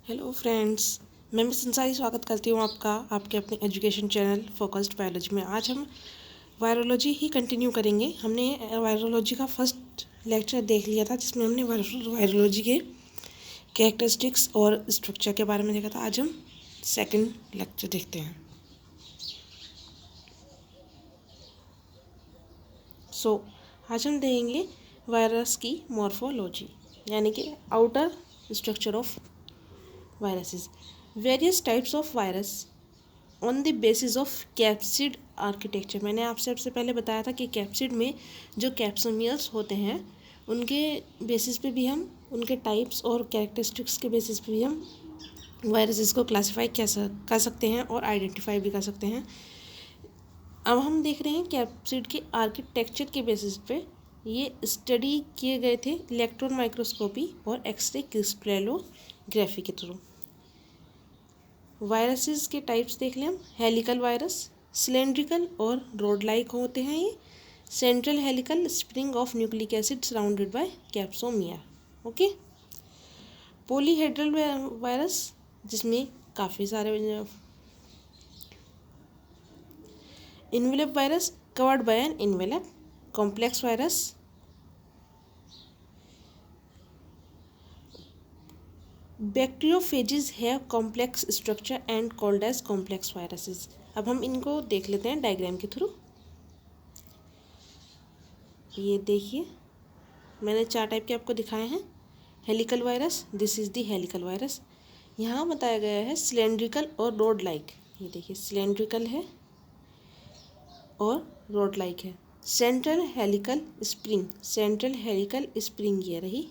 Hello friends, मैं miss संसारी स्वागत करती हूँ आपका आपके अपने एजुकेशन चैनल फोकस्ड बायोलॉजी में। आज हम वायरोलॉजी ही कंटिन्यू करेंगे। हमने वायरोलॉजी का फर्स्ट लेक्चर देख लिया था जिसमें हमने वायरोलॉजी के कैरेक्टरिस्टिक्स और स्ट्रक्चर के बारे में देखा था। आज हम सेकंड लेक्चर देखते हैं। आज हम देखेंगे वायरस की मॉर्फोलॉजी, यानी कि outer structure of viruses. Various types of virus on the basis of capsid architecture. मैंने आपसे सबसे पहले बताया था कि कैप्सिड में जो कैप्सोमियर्स होते हैं उनके बेसिस पे भी हम उनके टाइप्स और कैरेक्टरिस्टिक्स के बेसिस पे भी हम वायरसेस को क्लासीफाई कर सकते हैं और आइडेंटिफाई भी कर सकते हैं। अब हम देख रहे हैं कैप्सिड के आर्किटेक्चर के बेसिस पे ये स्टडी किए गए थे इलेक्ट्रॉन माइक्रोस्कोपी और एक्सरे क्रिस्टलोग्राफी के थ्रू। वायरसेस के टाइप्स देख लें हम। हेलिकल वायरस सिलेंड्रिकल और रोड लाइक होते हैं। ये central helical spring of nucleic acid surrounded by capsomere. Okay. Polyhedral virus जिसमें काफ़ी सारे envelope virus covered by an envelope. Complex virus bacteriophages have complex structure and called as complex viruses. अब हम इनको देख लेते हैं डायग्राम के थ्रू। ये देखिए, मैंने 4 टाइप के आपको दिखाए हैं। Helical virus, this is the helical virus. यहाँ बताया गया है सिलेंड्रिकल और रोड लाइक। ये देखिए सिलेंड्रिकल है और रोड लाइक है। सेंट्रल हेलिकल स्प्रिंग ये रही।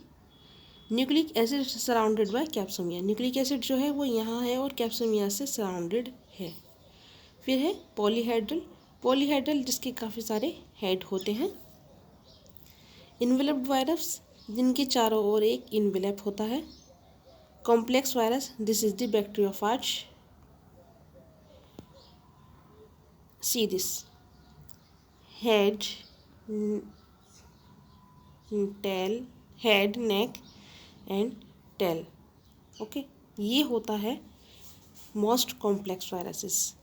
Nucleic acid surrounded by capsomere. Nucleic acid जो है वो यहाँ है और कैप्सोमियर से सराउंडेड है। फिर है पॉलीहेड्रल जिसके काफ़ी सारे हेड होते हैं। इन्वेलप्ड वायरस जिनके चारों ओर एक इन्वेलप होता है। Complex virus, this is the bacteriophage. See this head, tail, head, neck and tail. Okay, ये होता है most complex viruses.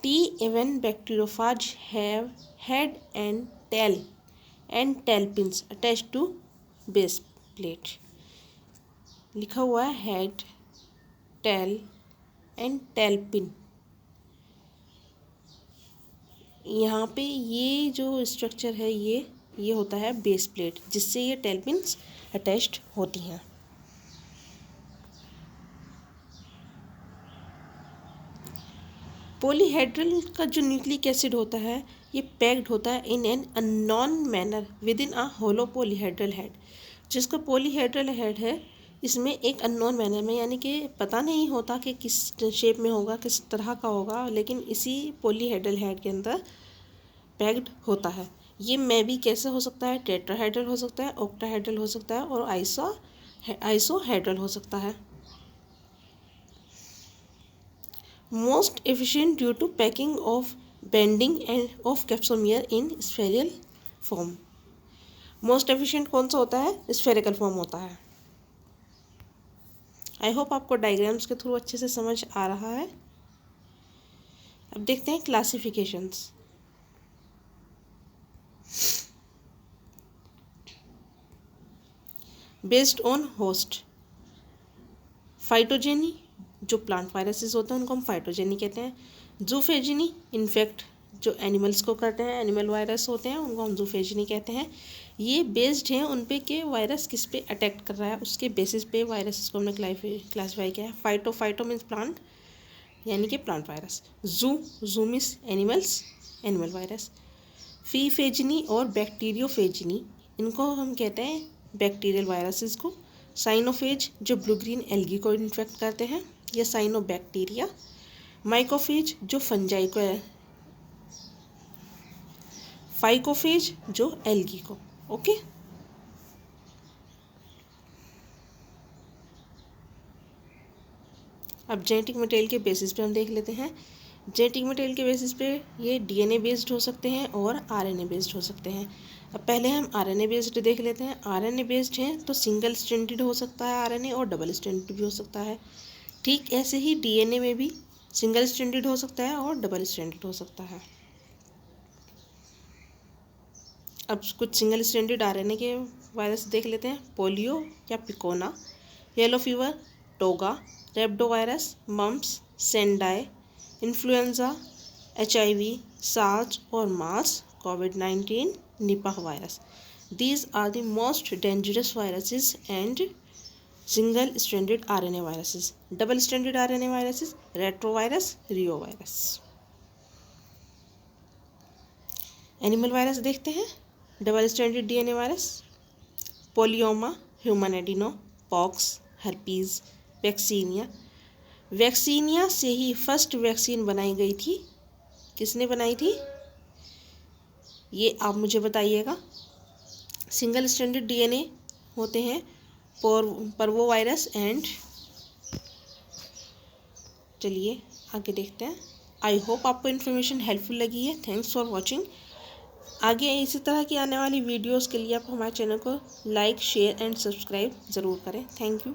T11 bacteriophage have head and tail pins attached to base plate। लिखा हुआ है head, tail and tail pin. यहाँ पे ये जो स्ट्रक्चर है ये होता है बेस प्लेट जिससे ये टेल पिन्स अटैच्ड होती हैं। पॉलीहेड्रल का जो न्यूक्लिक एसिड होता है ये पैक्ड होता है in an unknown manner within a hollow polyhedral head. जिसका पॉलीहेड्रल हेड है इसमें एक अननोन मैनर में, यानी कि पता नहीं होता कि किस शेप में होगा, किस तरह का होगा, लेकिन इसी पॉलीहेड्रल हेड के अंदर पैक्ड होता है। ये में भी कैसे हो सकता है, टेट्राहेड्रल हो सकता है, ऑक्टाहेड्रल हो सकता है और आइसोहेड्रल हो सकता है। Most efficient due to packing of bending and of capsomere in spherical form. Most efficient कौन सा होता है, स्फेरिकल फॉर्म होता है। आई होप आपको डायग्राम्स के थ्रू अच्छे से समझ आ रहा है। अब देखते हैं classifications. Based on host, phylogeny जो प्लांट वायरसेस होते हैं उनको हम फाइटोजेनी कहते हैं। जूफेजिनी इन्फेक्ट जो एनिमल्स को करते हैं, एनिमल वायरस होते हैं, उनको हम जूफेजिनी कहते हैं। ये बेस्ड हैं उन पे कि वायरस किस पे अटैक कर रहा है, उसके बेसिस पे वायरसेस को हमने क्लासीफाई किया है। फाइटो मीन्स प्लांट, यानी कि प्लांट वायरस। जू मीन्स एनिमल वायरस। फीफेजिनी और बैक्टीरियोफेजिनी इनको हम कहते हैं बैक्टीरियल वायरसेस को। साइनोफेज जो ब्लू ग्रीन एल्गी को इन्फेक्ट करते हैं, या साइनोबैक्टीरिया। माइकोफेज जो फंजाई को, फाइकोफेज जो एल्गी को। ओके, अब जेनेटिक मटेरियल के बेसिस पे हम देख लेते हैं। जेनेटिक मटेरियल के बेसिस पे ये डीएनए बेस्ड हो सकते हैं और आरएनए बेस्ड हो सकते हैं। अब पहले हम आरएनए बेस्ड देख लेते हैं। आरएनए बेस्ड हैं तो सिंगल स्ट्रैंडेड हो सकता है आरएनए और डबल स्ट्रैंडेड भी हो सकता है। ठीक ऐसे ही डीएनए में भी सिंगल स्ट्रैंडेड हो सकता है और डबल स्ट्रैंडेड हो सकता है। अब कुछ सिंगल स्ट्रैंडेड आरएनए के वायरस देख लेते हैं। पोलियो या picorna, yellow fever, toga, rhabdovirus, mumps, Sendai, influenza, HIV, SARS और मार्स, कोविड-19, Nipah virus. These are the most dangerous viruses and single stranded RNA viruses. Double stranded RNA viruses, retrovirus, reovirus. Animal virus देखते हैं। Double stranded DNA virus, polyoma, human adeno, pox, herpes, vaccinia. Vaccinia से ही first vaccine बनाई गई थी। किसने बनाई थी ये आप मुझे बताइएगा। सिंगल स्ट्रैंडेड डीएनए होते हैं पर्वोवायरस एंड, चलिए आगे देखते हैं। आई होप आपको इन्फॉर्मेशन हेल्पफुल लगी है। Thanks for watching. आगे इसी तरह की आने वाली वीडियोस के लिए आप हमारे चैनल को लाइक, शेयर एंड सब्सक्राइब ज़रूर करें। Thank you.